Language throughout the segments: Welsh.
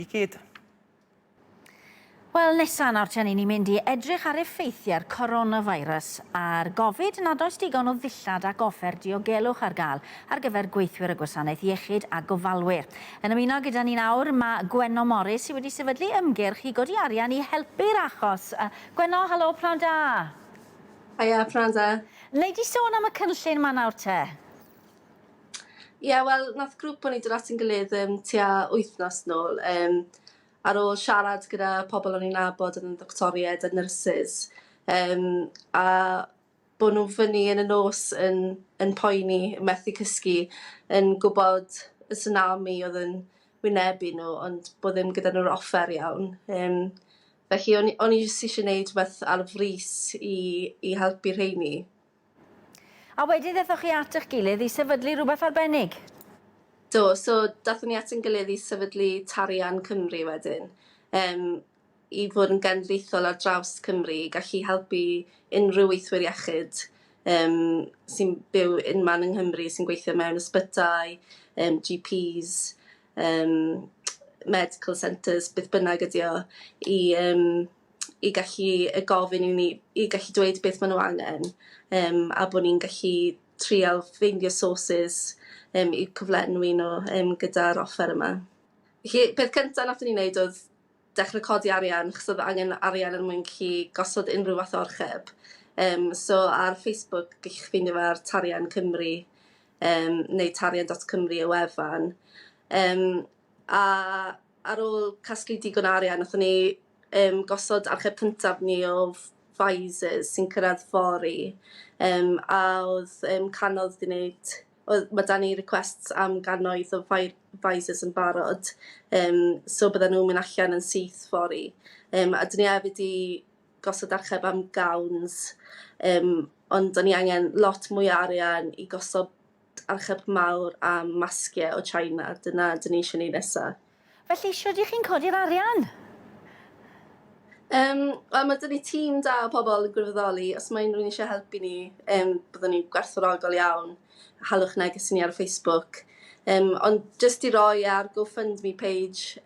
Iechyd. Wel, nesa nawr te ni'n mynd i edrych ar effeithiau'r coronavirus a'r gofid nad oes digon o ddillad ac offer diogelwch ar gael ar gyfer gweithwyr y gwasanaeth iechyd a gofalwyr. Yn ymuno gyda ni nawr mae Gwenno Morris sydd wedi sefydlu ymgyrch i godi arian i helpu'r achos. Gwenno, helo, pnawn da. Haia, pnawn da. Neu di sôn am y cynllun ma nawr te? Ie, wel, nath grŵp o'n i dod at yn gilydd tua 8 nos nôl. Ar ôl siarad gyda pobl o'n i'n nabod yn doctoried a nyrsys. A bod nhw fyny yn y nos yn poeni, methu cysgu, yn gwybod y tsunami oedd yn wynebu nhw, ond bod ddim gyda nhw'r offer iawn. Felly o'n i jyst eisiau gwneud rhywbeth ar y frys i helpu rheini. A wedyn ddethoch chi at eich gilydd i sefydlu rhywbeth arbennig? Do, so dathon ni at yn gilydd i sefydlu Tarian Cymru wedyn, i fod yn genedlaethol ar draws Cymru, i gallu helpu unrhyw weithwyr iechyd sy'n byw unman yng Nghymru, sy'n gweithio mewn ysbytau, GPs, medical centres, beth bynnag ydi o, i gallu gofyn i ni, i gallu dweud beth maen nhw angen, a bod ni'n gallu trial ffeindio sources i cyflenwi nhw gyda'r offer yma. Felly, peth cyntaf nath ni wneud oedd dechrau codi arian, achos oedd angen arian yn mwyn gallu gosod unrhyw fath o orcheb. So ar Facebook gallwch chi ffeindio fe ar Tarian Cymru, neu tarian.cymru y wefan. A ar ôl casglu digon arian, nathon ni gosod archeb cyntaf ni o visors sy'n cyrraedd fori, a oedd canodd di wneud. Mae da ni requests am gannoedd o visors yn barod, so bydden nhw'n mynd allan yn syth fori. A dyn ni hefyd i gosod archeb am gowns, ond da ni angen lot mwy o arian i gosod archeb mawr am masgiau o China. Dyna dyn ni eisiau gwneud nesaf. Felly, sio ydych chi'n codi'r arian? Wel, mae dyn ni tîm da o pobl yn gwirfoddoli. Os mae unrhyw un eisiau helpu ni, byddwn ni'n gwerthfawrogol iawn. Halwch neges i ni ar Facebook. Ond jyst i roi ar GoFundMe page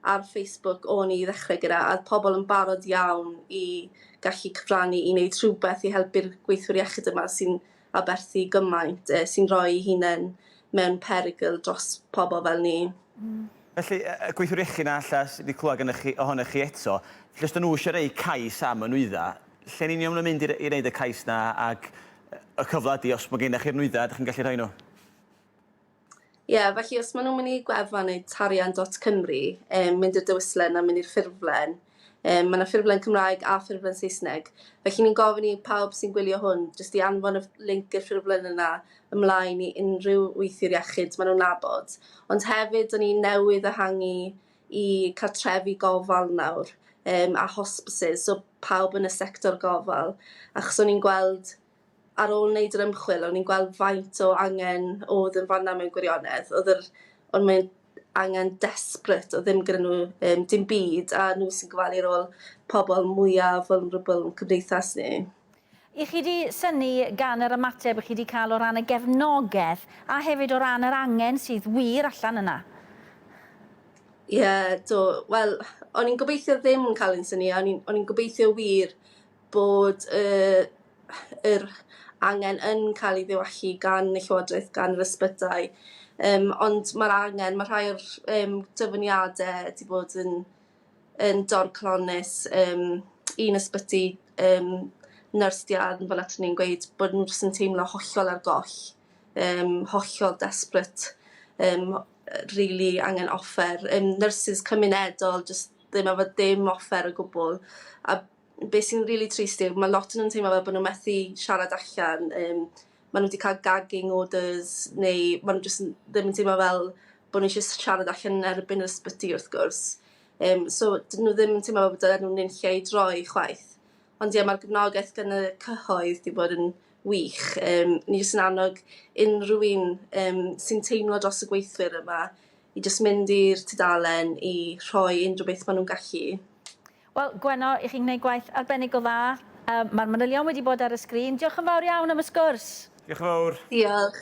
ar Facebook o'n i ddechrau gyda, a pobl yn barod iawn i gallu cyfrannu i wneud rhywbeth i helpu'r gweithwyr iechyd yma sy'n aberthu gymaint, sy'n rhoi eu hunain mewn perygl dros pobl fel ni. Felly, y gweithwyr iechyd na alla sydd wedi clywed ohonych chi eto, lle os dyn nhw eisiau rhoi cais am y nwydda, lle ni'n iawn yn mynd i wneud y cais na ac y cyfle ydi os mae gennych chi'r nwydda, ydych chi'n gallu rhoi nhw? Ie, felly os maen nhw'n mynd i gwefan neu tarian.cymru, mynd i'r dywyslen a mynd i'r ffurflen, mae yna ffurflen Cymraeg a ffurflen Saesneg. Felly ni'n gofyn i pawb sy'n gwylio hwn, jyst i anfon y link i'r ffurflen yna ymlaen i unrhyw weithwyr iechyd maen nhw'n nabod. Ond hefyd, dyn ni newydd ehangu i cartrefi gofal nawr, a hospices, so pawb yn y sector gofal. Achos o'n i'n gweld, ar ôl wneud yr ymchwil, o'n i'n gweld faint o angen oedd yn fanna mewn gwirionedd. Ond mae'n angen desperate, o ddim gyda nhw dim byd, a nhw sy'n gofalu ar ôl pobl mwyaf vulnerable yn cymdeithas ni. I chi wedi synnu gan yr ymateb ych chi wedi cael o ran y gefnogaeth a hefyd o ran yr angen sydd wir allan yna? Ie, do. Wel, o'n i'n gobeithio ddim yn cael ein synnu, o'n i'n gobeithio wir bod yr angen yn cael ei ddiwallu gan y llywodraeth, gan yr ysbytau. Ond mae'r angen, mae rhai o'r dyfyniadau wedi bod yn dorclonus. Un ysbyty nyrs diarn fel atyn ni'n gweud bod nhw'n yn teimlo hollol ar goll, hollol desperate, really angen offer. Nyrsys cymunedol, just ddim efo dim offer o gwbl. A beth sy'n really trist yw, mae lot yn teimlo fel bod nhw'n methu siarad allan. Maen nhw wedi cael gagging orders, neu maen nhw ddim yn teimlo fel bod nhw eisiau siarad allan yn erbyn yr ysbyty wrth gwrs. So, dyn nhw ddim yn teimlo fel bod nhw'n un lle i droi chwaith. Ond ie, mae'r gefnogaeth gan y cyhoedd wedi bod yn wych. Ni jyst yn annog unrhyw un sy'n teimlo dros y gweithwyr yma i jyst mynd i'r tudalen i rhoi unrhyw beth maen nhw'n gallu. Wel, Gwenno, i chi'n gwneud gwaith arbennig o dda. Mae'r manylion wedi bod ar y sgrin. Diolch yn fawr iawn am y sgwrs. Diolch yn fawr. Diolch.